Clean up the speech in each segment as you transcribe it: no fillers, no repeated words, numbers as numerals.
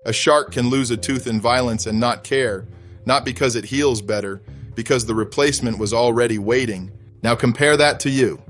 A shark can lose a tooth in violence and not care, not because it heals better, because the replacement was already waiting. Now compare that to you.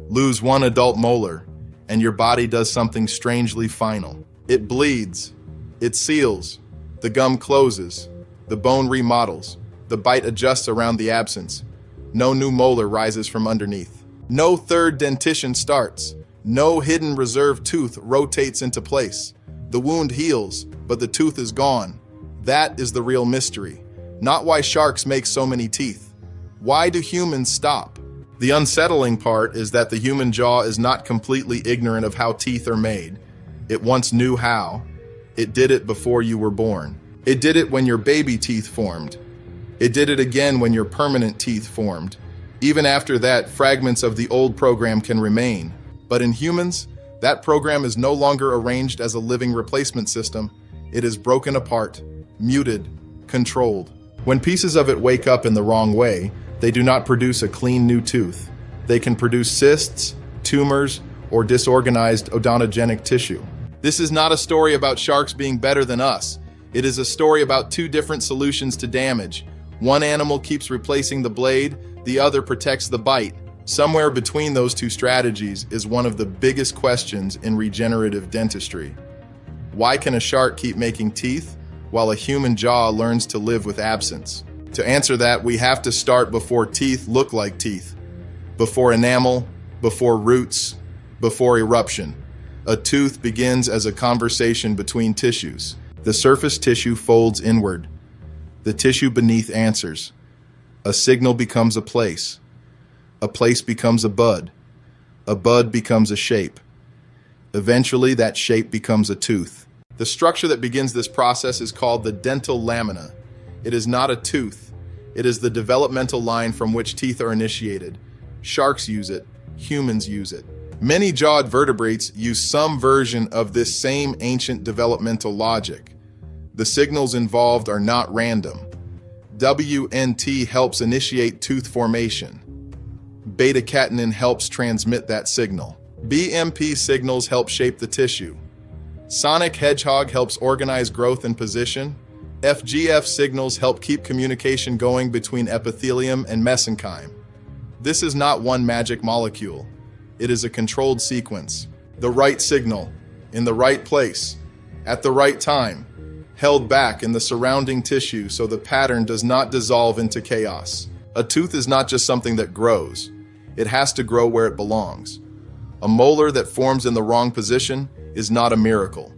Lose one adult molar, and your body does something strangely final. It bleeds. It seals. The gum closes. The bone remodels. The bite adjusts around the absence. No new molar rises from underneath. No third dentition starts. No hidden reserve tooth rotates into place. The wound heals, but the tooth is gone. That is the real mystery. Not why sharks make so many teeth. Why do humans stop? The unsettling part is that the human jaw is not completely ignorant of how teeth are made. It once knew how. It did it before you were born. It did it when your baby teeth formed. It did it again when your permanent teeth formed. Even after that, fragments of the old program can remain. But in humans, that program is no longer arranged as a living replacement system. It is broken apart, muted, controlled. When pieces of it wake up in the wrong way, they do not produce a clean new tooth. They can produce cysts, tumors, or disorganized odontogenic tissue. This is not a story about sharks being better than us. It is a story about two different solutions to damage. One animal keeps replacing the blade, the other protects the bite. Somewhere between those two strategies is one of the biggest questions in regenerative dentistry. Why can a shark keep making teeth while a human jaw learns to live with absence? To answer that, we have to start before teeth look like teeth, before enamel, before roots, before eruption. A tooth begins as a conversation between tissues. The surface tissue folds inward. The tissue beneath answers. A signal becomes a place. A place becomes a bud. A bud becomes a shape. Eventually, that shape becomes a tooth. The structure that begins this process is called the dental lamina. It is not a tooth. It is the developmental line from which teeth are initiated. Sharks use it. Humans use it. Many jawed vertebrates use some version of this same ancient developmental logic. The signals involved are not random. WNT helps initiate tooth formation. Beta-catenin helps transmit that signal. BMP signals help shape the tissue. Sonic hedgehog helps organize growth and position. FGF signals help keep communication going between epithelium and mesenchyme. This is not one magic molecule. It is a controlled sequence. The right signal, in the right place, at the right time, held back in the surrounding tissue so the pattern does not dissolve into chaos. A tooth is not just something that grows. It has to grow where it belongs. A molar that forms in the wrong position is not a miracle.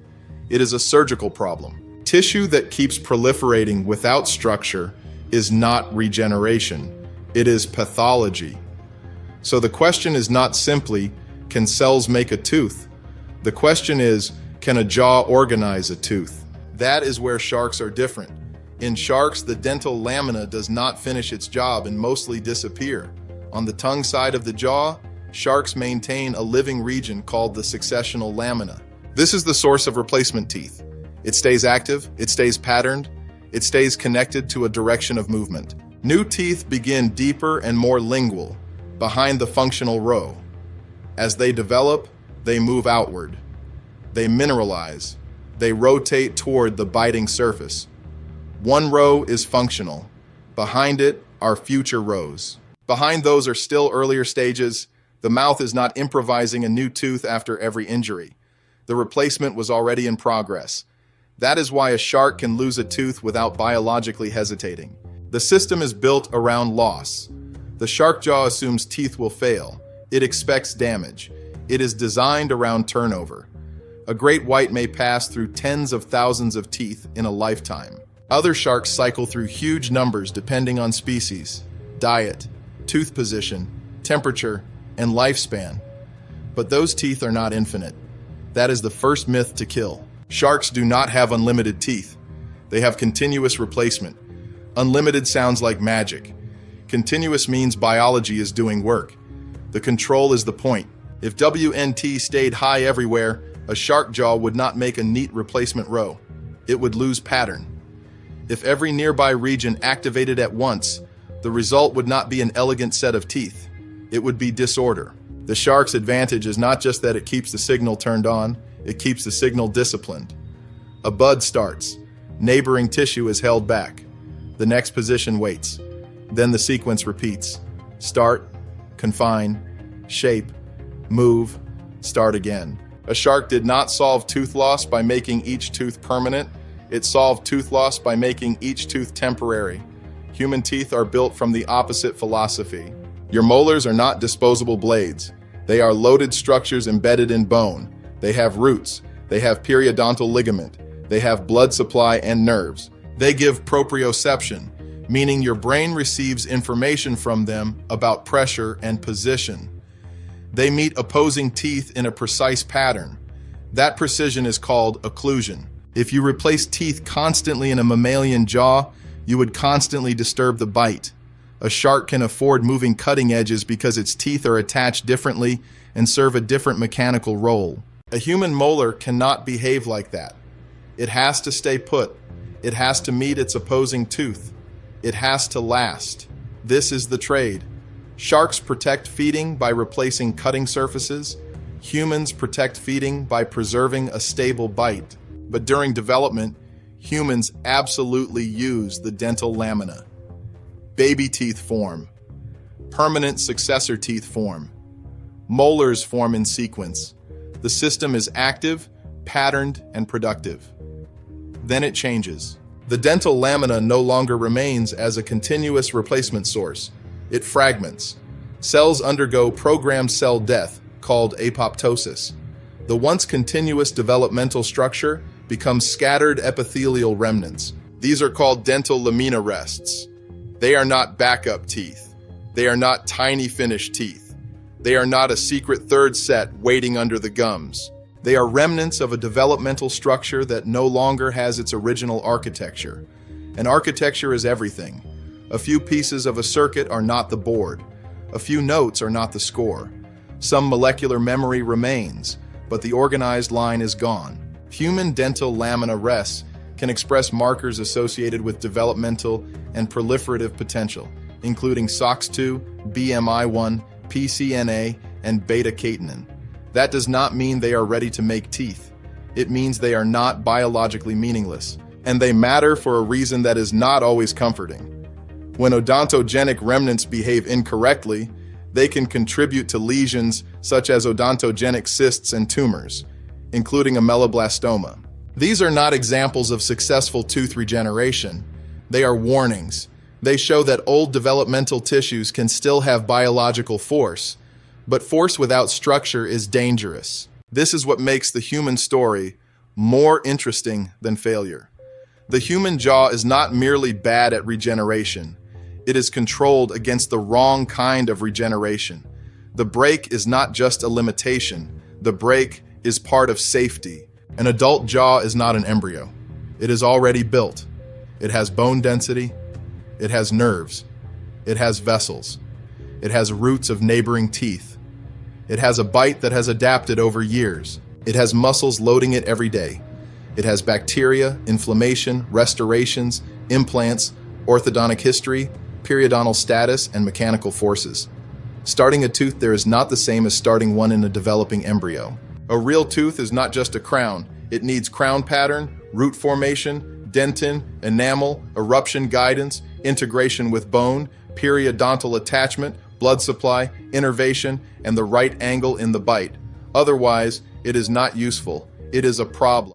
It is a surgical problem. Tissue that keeps proliferating without structure is not regeneration. It is pathology. So the question is not simply, can cells make a tooth? The question is, can a jaw organize a tooth? That is where sharks are different. In sharks, the dental lamina does not finish its job and mostly disappear. On the tongue side of the jaw, sharks maintain a living region called the successional lamina. This is the source of replacement teeth. It stays active, it stays patterned, it stays connected to a direction of movement. New teeth begin deeper and more lingual, behind the functional row. As they develop, they move outward. They mineralize. They rotate toward the biting surface. One row is functional. Behind it are future rows. Behind those are still earlier stages. The mouth is not improvising a new tooth after every injury. The replacement was already in progress. That is why a shark can lose a tooth without biologically hesitating. The system is built around loss. The shark jaw assumes teeth will fail. It expects damage. It is designed around turnover. A great white may pass through tens of thousands of teeth in a lifetime. Other sharks cycle through huge numbers depending on species, diet, tooth position, temperature, and lifespan. But those teeth are not infinite. That is the first myth to kill. Sharks do not have unlimited teeth. They have continuous replacement. Unlimited sounds like magic. Continuous means biology is doing work. The control is the point. If WNT stayed high everywhere, a shark jaw would not make a neat replacement row. It would lose pattern. If every nearby region activated at once, the result would not be an elegant set of teeth. It would be disorder. The shark's advantage is not just that it keeps the signal turned on, it keeps the signal disciplined. A bud starts. Neighboring tissue is held back. The next position waits. Then the sequence repeats. Start, confine, shape, move, start again. A shark did not solve tooth loss by making each tooth permanent. It solved tooth loss by making each tooth temporary. Human teeth are built from the opposite philosophy. Your molars are not disposable blades. They are loaded structures embedded in bone. They have roots. They have periodontal ligament. They have blood supply and nerves. They give proprioception, meaning your brain receives information from them about pressure and position. They meet opposing teeth in a precise pattern. That precision is called occlusion. If you replace teeth constantly in a mammalian jaw, you would constantly disturb the bite. A shark can afford moving cutting edges because its teeth are attached differently and serve a different mechanical role. A human molar cannot behave like that. It has to stay put. It has to meet its opposing tooth. It has to last. This is the trade. Sharks protect feeding by replacing cutting surfaces. Humans protect feeding by preserving a stable bite. But during development, humans absolutely use the dental lamina. Baby teeth form. Permanent successor teeth form. Molars form in sequence. The system is active, patterned, and productive. Then it changes. The dental lamina no longer remains as a continuous replacement source. It fragments. Cells undergo programmed cell death, called apoptosis. The once continuous developmental structure becomes scattered epithelial remnants. These are called dental lamina rests. They are not backup teeth. They are not tiny finished teeth. They are not a secret third set waiting under the gums. They are remnants of a developmental structure that no longer has its original architecture. And architecture is everything. A few pieces of a circuit are not the board. A few notes are not the score. Some molecular memory remains, but the organized line is gone. Human dental lamina rests can express markers associated with developmental and proliferative potential, including SOX2, BMI1, PCNA, and beta-catenin. That does not mean they are ready to make teeth. It means they are not biologically meaningless, and they matter for a reason that is not always comforting. When odontogenic remnants behave incorrectly, they can contribute to lesions such as odontogenic cysts and tumors, including ameloblastoma. These are not examples of successful tooth regeneration. They are warnings. They show that old developmental tissues can still have biological force, but force without structure is dangerous. This is what makes the human story more interesting than failure. The human jaw is not merely bad at regeneration. It is controlled against the wrong kind of regeneration. The break is not just a limitation. The break is part of safety. An adult jaw is not an embryo. It is already built. It has bone density. It has nerves. It has vessels. It has roots of neighboring teeth. It has a bite that has adapted over years. It has muscles loading it every day. It has bacteria, inflammation, restorations, implants, orthodontic history, periodontal status, and mechanical forces. Starting a tooth there is not the same as starting one in a developing embryo. A real tooth is not just a crown. It needs crown pattern, root formation, dentin, enamel, eruption guidance, integration with bone, periodontal attachment, blood supply, innervation, and the right angle in the bite. Otherwise, it is not useful. It is a problem.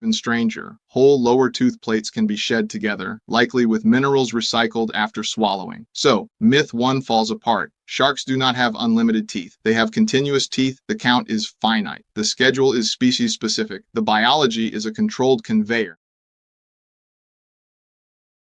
And stranger, whole lower tooth plates can be shed together, likely with minerals recycled after swallowing. So, myth 1 falls apart. Sharks do not have unlimited teeth. They have continuous teeth. The count is finite. The schedule is species specific. The biology is a controlled conveyor.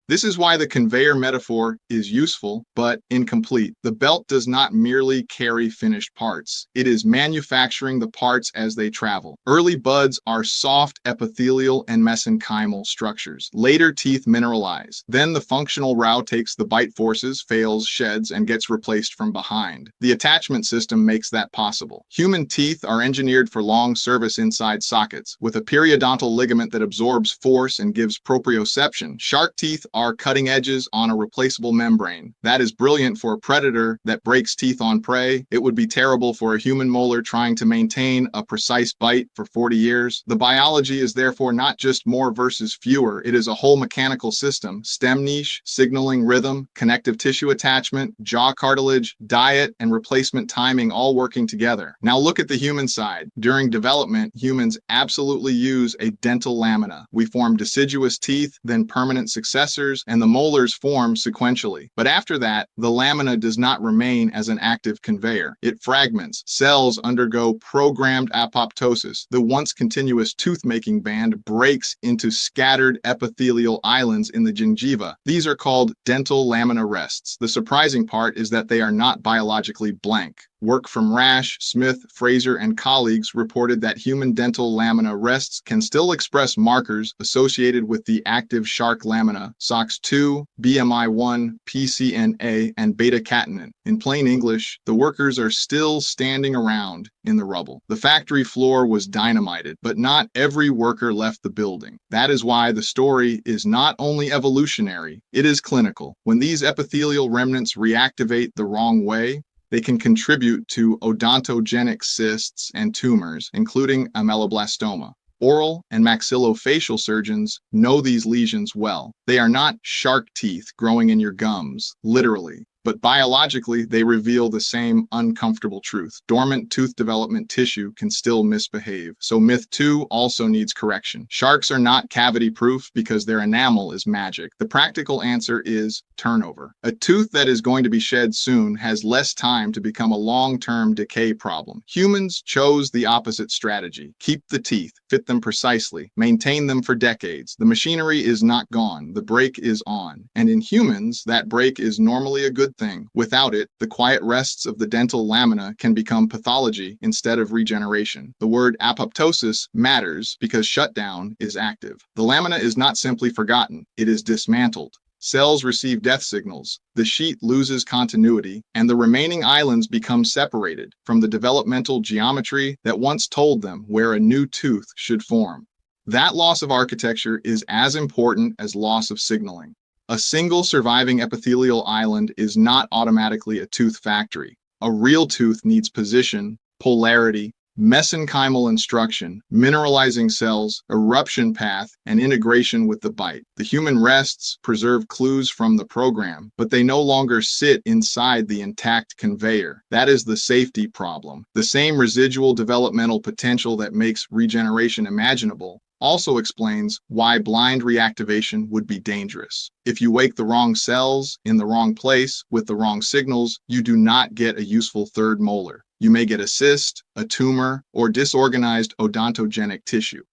This is why the conveyor metaphor is useful, but incomplete. The belt does not merely carry finished parts. It is manufacturing the parts as they travel. Early buds are soft epithelial and mesenchymal structures. Later teeth mineralize. Then the functional route takes the bite forces, fails, sheds, and gets replaced from behind. The attachment system makes that possible. Human teeth are engineered for long service inside sockets. With a periodontal ligament that absorbs force and gives proprioception, shark teeth are cutting edges on a replaceable membrane. That is brilliant for a predator that breaks teeth on prey. It would be terrible for a human molar trying to maintain a precise bite for 40 years. The biology is therefore not just more versus fewer. It is a whole mechanical system: stem niche, signaling rhythm, connective tissue attachment, jaw cartilage, diet, and replacement timing all working together. Now look at the human side. During development, humans absolutely use a dental lamina. We form deciduous teeth, then permanent successors, and the molars form sequentially. But after that, the lamina does not remain as an active conveyor. It fragments. Cells undergo programmed apoptosis. The once continuous tooth-making band breaks into scattered epithelial islands in the gingiva. These are called dental lamina rests. The surprising part is that they are not biologically blank. Work from Rash, Smith, Fraser, and colleagues reported that human dental lamina rests can still express markers associated with the active shark lamina, SOX2, BMI1, PCNA, and beta-catenin. In plain English, the workers are still standing around in the rubble. The factory floor was dynamited, but not every worker left the building. That is why the story is not only evolutionary, it is clinical. When these epithelial remnants reactivate the wrong way, they can contribute to odontogenic cysts and tumors, including ameloblastoma. Oral and maxillofacial surgeons know these lesions well. They are not shark teeth growing in your gums, literally. But biologically, they reveal the same uncomfortable truth. Dormant tooth development tissue can still misbehave. So myth 2 also needs correction. Sharks are not cavity-proof because their enamel is magic. The practical answer is turnover. A tooth that is going to be shed soon has less time to become a long-term decay problem. Humans chose the opposite strategy. Keep the teeth, fit them precisely, maintain them for decades. The machinery is not gone. The brake is on. And in humans, that brake is normally a good thing. Without it, the quiet rests of the dental lamina can become pathology instead of regeneration. The word apoptosis matters because shutdown is active. The lamina is not simply forgotten, it is dismantled. Cells receive death signals, the sheet loses continuity, and the remaining islands become separated from the developmental geometry that once told them where a new tooth should form. That loss of architecture is as important as loss of signaling. A single surviving epithelial island is not automatically a tooth factory. A real tooth needs position, polarity, mesenchymal instruction, mineralizing cells, eruption path, and integration with the bite. The human rests preserve clues from the program, but they no longer sit inside the intact conveyor. That is the safety problem. The same residual developmental potential that makes regeneration imaginable also explains why blind reactivation would be dangerous. If you wake the wrong cells in the wrong place with the wrong signals, you do not get a useful third molar. You may get a cyst, a tumor, or disorganized odontogenic tissue.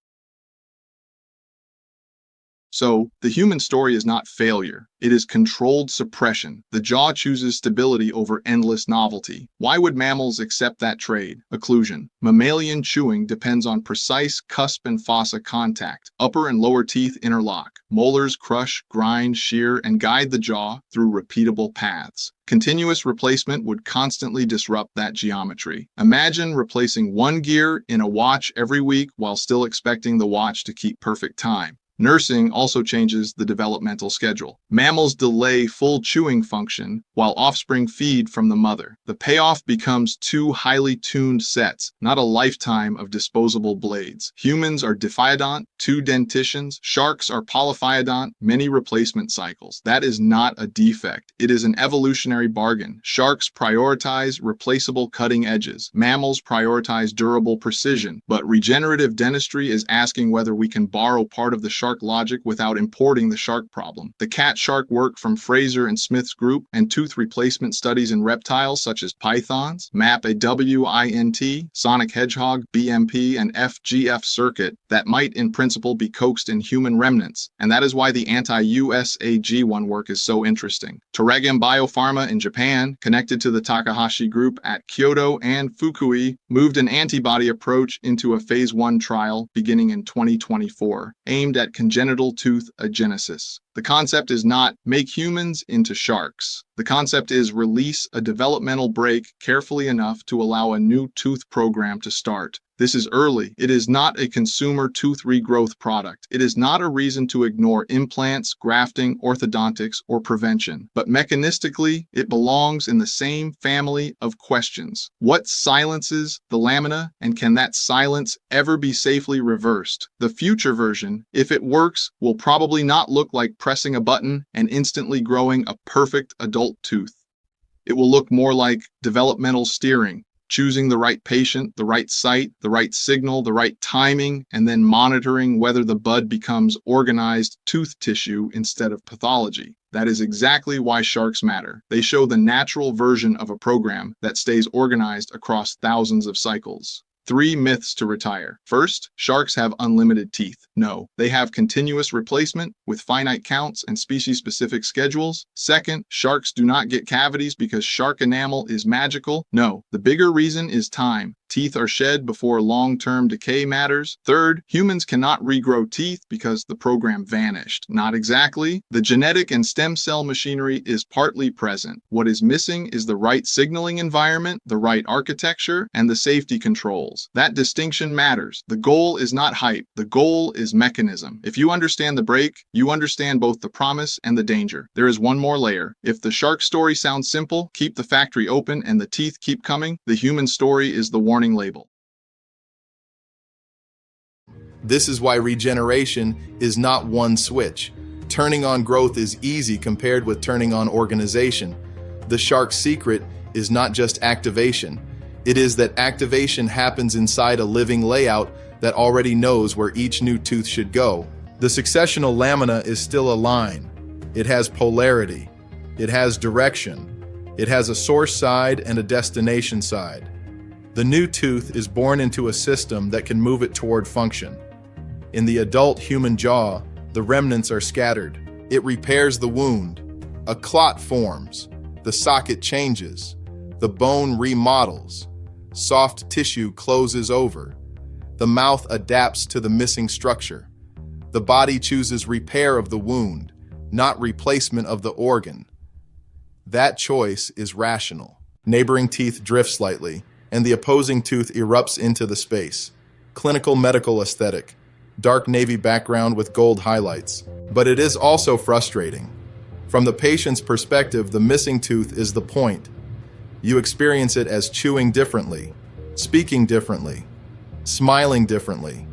So, the human story is not failure. It is controlled suppression. The jaw chooses stability over endless novelty. Why would mammals accept that trade? Occlusion. Mammalian chewing depends on precise cusp and fossa contact. Upper and lower teeth interlock. Molars crush, grind, shear, and guide the jaw through repeatable paths. Continuous replacement would constantly disrupt that geometry. Imagine replacing one gear in a watch every week while still expecting the watch to keep perfect time. Nursing also changes the developmental schedule. Mammals delay full chewing function while offspring feed from the mother. The payoff becomes two highly tuned sets, not a lifetime of disposable blades. Humans are diphyodont, 2 dentitions. Sharks are polyphyodont, many replacement cycles. That is not a defect. It is an evolutionary bargain. Sharks prioritize replaceable cutting edges. Mammals prioritize durable precision. But regenerative dentistry is asking whether we can borrow part of the shark logic without importing the shark problem. The cat-shark work from Fraser and Smith's group and tooth replacement studies in reptiles such as pythons, MAP-AWINT, sonic hedgehog, BMP, and FGF circuit that might in principle be coaxed in human remnants, and that is why the anti-USAG1 work is so interesting. Teregem Biopharma in Japan, connected to the Takahashi group at Kyoto and Fukui, moved an antibody approach into a phase 1 trial beginning in 2024, aimed at congenital tooth agenesis. The concept is not make humans into sharks. The concept is release a developmental break carefully enough to allow a new tooth program to start. This is early. It is not a consumer tooth regrowth product. It is not a reason to ignore implants, grafting, orthodontics, or prevention. But mechanistically, it belongs in the same family of questions. What silences the lamina, and can that silence ever be safely reversed? The future version, if it works, will probably not look like pressing a button and instantly growing a perfect adult tooth. It will look more like developmental steering, choosing the right patient, the right site, the right signal, the right timing, and then monitoring whether the bud becomes organized tooth tissue instead of pathology. That is exactly why sharks matter. They show the natural version of a program that stays organized across thousands of cycles. 3 myths to retire. First, sharks have unlimited teeth. No, they have continuous replacement with finite counts and species-specific schedules. Second, sharks do not get cavities because shark enamel is magical. No, the bigger reason is time. Teeth are shed before long-term decay matters. Third, humans cannot regrow teeth because the program vanished. Not exactly. The genetic and stem cell machinery is partly present. What is missing is the right signaling environment, the right architecture, and the safety controls. That distinction matters. The goal is not hype. The goal is mechanism. If you understand the break, you understand both the promise and the danger. There is one more layer. If the shark story sounds simple, keep the factory open and the teeth keep coming, the human story is the warning label. This is why regeneration is not one switch. Turning on growth is easy compared with turning on organization. The shark's secret is not just activation. It is that activation happens inside a living layout that already knows where each new tooth should go. The successional lamina is still a line. It has polarity. It has direction. It has a source side and a destination side. The new tooth is born into a system that can move it toward function. In the adult human jaw, the remnants are scattered. It repairs the wound. A clot forms. The socket changes. The bone remodels. Soft tissue closes over. The mouth adapts to the missing structure. The body chooses repair of the wound, not replacement of the organ. That choice is rational. Neighboring teeth drift slightly, and the opposing tooth erupts into the space. Clinical medical aesthetic, dark navy background with gold highlights. But it is also frustrating. From the patient's perspective, the missing tooth is the point. You experience it as chewing differently, speaking differently, smiling differently,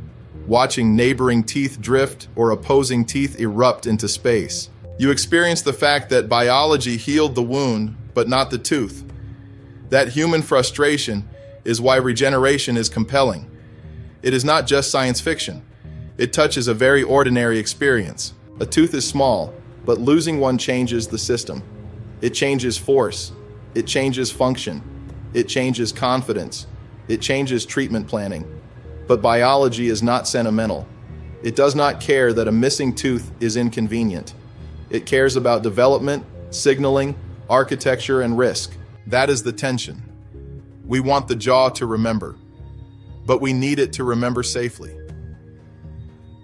watching neighboring teeth drift or opposing teeth erupt into space. You experience the fact that biology healed the wound, but not the tooth. That human frustration is why regeneration is compelling. It is not just science fiction. It touches a very ordinary experience. A tooth is small, but losing one changes the system. It changes force. It changes function. It changes confidence. It changes treatment planning. But biology is not sentimental. It does not care that a missing tooth is inconvenient. It cares about development, signaling, architecture, and risk. That is the tension. We want the jaw to remember, but we need it to remember safely.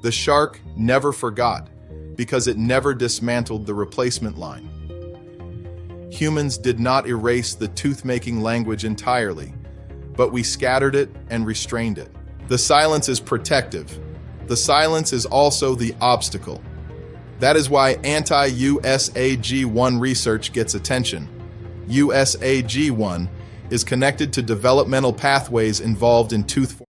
The shark never forgot because it never dismantled the replacement line. Humans did not erase the tooth-making language entirely, but we scattered it and restrained it. The silence is protective. The silence is also the obstacle. That is why anti-USAG1 research gets attention. USAG1 is connected to developmental pathways involved in tooth formation.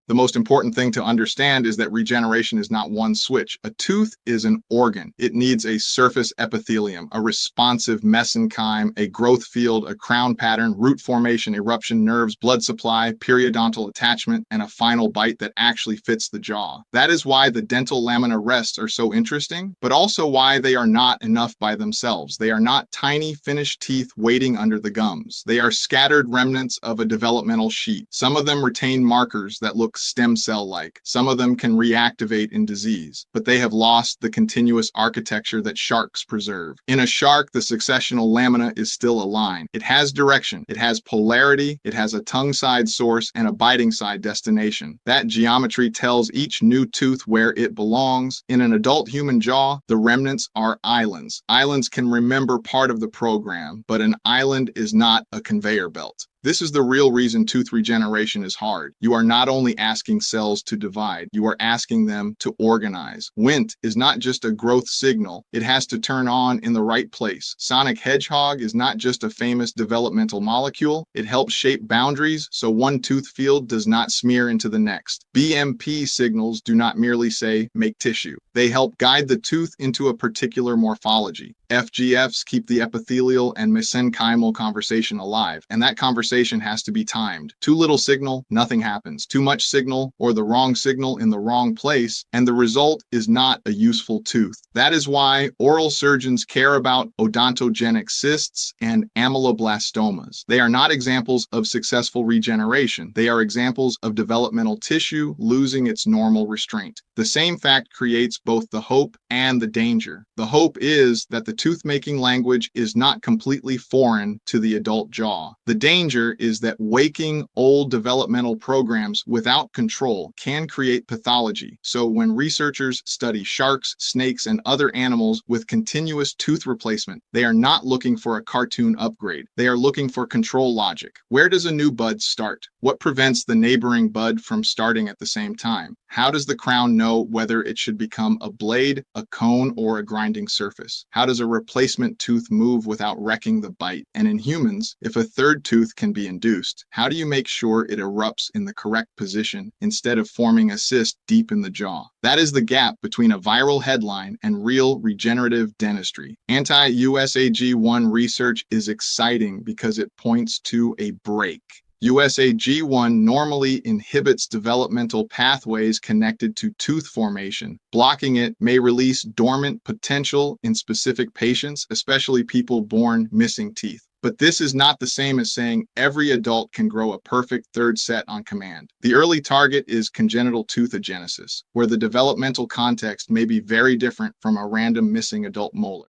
The most important thing to understand is that regeneration is not one switch. A tooth is an organ. It needs a surface epithelium, a responsive mesenchyme, a growth field, a crown pattern, root formation, eruption, nerves, blood supply, periodontal attachment, and a final bite that actually fits the jaw. That is why the dental lamina rests are so interesting, but also why they are not enough by themselves. They are not tiny finished teeth waiting under the gums. They are scattered remnants of a developmental sheet. Some of them retain markers that look look stem cell-like. Some of them can reactivate in disease, but they have lost the continuous architecture that sharks preserve. In a shark, the successional lamina is still a line. It has direction, it has polarity, it has a tongue-side source and a biting-side destination. That geometry tells each new tooth where it belongs. In an adult human jaw, the remnants are islands. Islands can remember part of the program, but an island is not a conveyor belt. This is the real reason tooth regeneration is hard. You are not only asking cells to divide, you are asking them to organize. Wnt is not just a growth signal, it has to turn on in the right place. Sonic Hedgehog is not just a famous developmental molecule, it helps shape boundaries so one tooth field does not smear into the next. BMP signals do not merely say, make tissue. They help guide the tooth into a particular morphology. FGFs keep the epithelial and mesenchymal conversation alive, and that conversation has to be timed. Too little signal, nothing happens. Too much signal, or the wrong signal in the wrong place, and the result is not a useful tooth. That is why oral surgeons care about odontogenic cysts and ameloblastomas. They are not examples of successful regeneration. They are examples of developmental tissue losing its normal restraint. The same fact creates both the hope and the danger. The hope is that the tooth-making language is not completely foreign to the adult jaw. The danger is that waking old developmental programs without control can create pathology. So when researchers study sharks, snakes, and other animals with continuous tooth replacement, they are not looking for a cartoon upgrade. They are looking for control logic. Where does a new bud start? What prevents the neighboring bud from starting at the same time? How does the crown know whether it should become a blade, a cone, or a grinding surface? How does a replacement tooth move without wrecking the bite? And in humans, if a third tooth can be induced, how do you make sure it erupts in the correct position instead of forming a cyst deep in the jaw? That is the gap between a viral headline and real regenerative dentistry. Anti-USAG1 research is exciting because it points to a break. USAG1 normally inhibits developmental pathways connected to tooth formation. Blocking it may release dormant potential in specific patients, especially people born missing teeth. But this is not the same as saying every adult can grow a perfect third set on command. The early target is congenital tooth agenesis, where the developmental context may be very different from a random missing adult molar.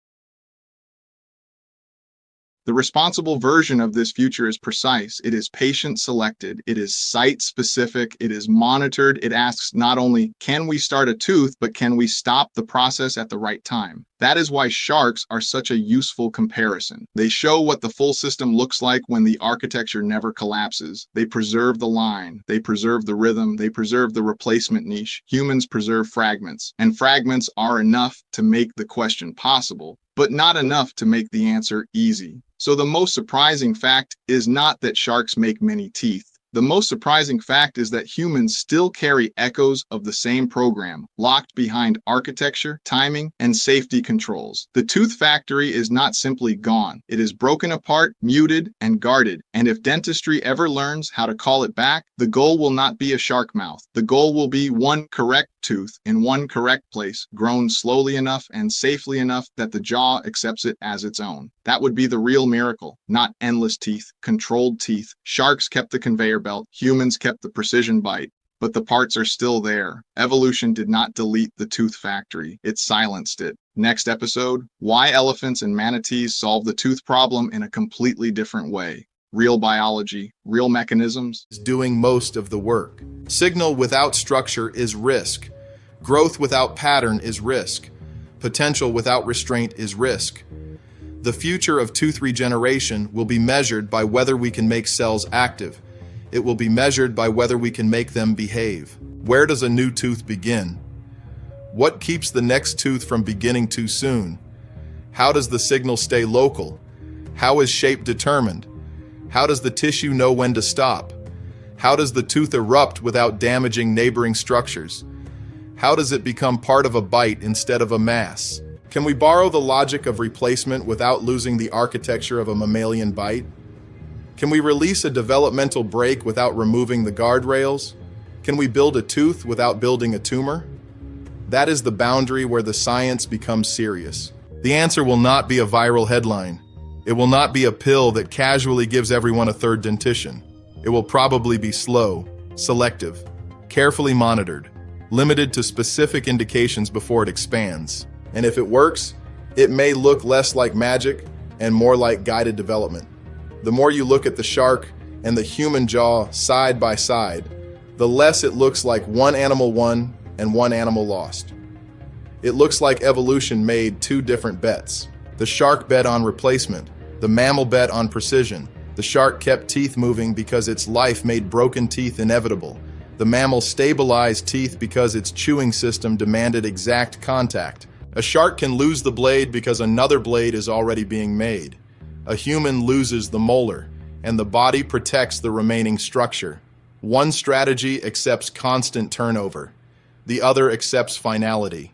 The responsible version of this future is precise. It is patient-selected. It is site-specific. It is monitored. It asks not only, can we start a tooth, but can we stop the process at the right time? That is why sharks are such a useful comparison. They show what the full system looks like when the architecture never collapses. They preserve the line. They preserve the rhythm. They preserve the replacement niche. Humans preserve fragments. And fragments are enough to make the question possible, but not enough to make the answer easy. So the most surprising fact is not that sharks make many teeth. The most surprising fact is that humans still carry echoes of the same program, locked behind architecture, timing, and safety controls. The tooth factory is not simply gone. It is broken apart, muted, and guarded. And if dentistry ever learns how to call it back, the goal will not be a shark mouth. The goal will be one correct tooth in one correct place, grown slowly enough and safely enough that the jaw accepts it as its own. That would be the real miracle, not endless teeth, controlled teeth. Sharks kept the conveyor belt, humans kept the precision bite, but the parts are still there. Evolution did not delete the tooth factory, it silenced it. Next episode, why elephants and manatees solve the tooth problem in a completely different way. Real biology, real mechanisms. Is doing most of the work. Signal without structure is risk. Growth without pattern is risk. Potential without restraint is risk. The future of tooth regeneration will be measured by whether we can make cells active. It will be measured by whether we can make them behave. Where does a new tooth begin? What keeps the next tooth from beginning too soon? How does the signal stay local? How is shape determined? How does the tissue know when to stop? How does the tooth erupt without damaging neighboring structures? How does it become part of a bite instead of a mass? Can we borrow the logic of replacement without losing the architecture of a mammalian bite? Can we release a developmental break without removing the guardrails? Can we build a tooth without building a tumor? That is the boundary where the science becomes serious. The answer will not be a viral headline. It will not be a pill that casually gives everyone a third dentition. It will probably be slow, selective, carefully monitored, limited to specific indications before it expands. And if it works, it may look less like magic and more like guided development. The more you look at the shark and the human jaw side by side, the less it looks like one animal won and one animal lost. It looks like evolution made two different bets. The shark bet on replacement, the mammal bet on precision. The shark kept teeth moving because its life made broken teeth inevitable. The mammal stabilized teeth because its chewing system demanded exact contact. A shark can lose the blade because another blade is already being made. A human loses the molar, and the body protects the remaining structure. One strategy accepts constant turnover. The other accepts finality.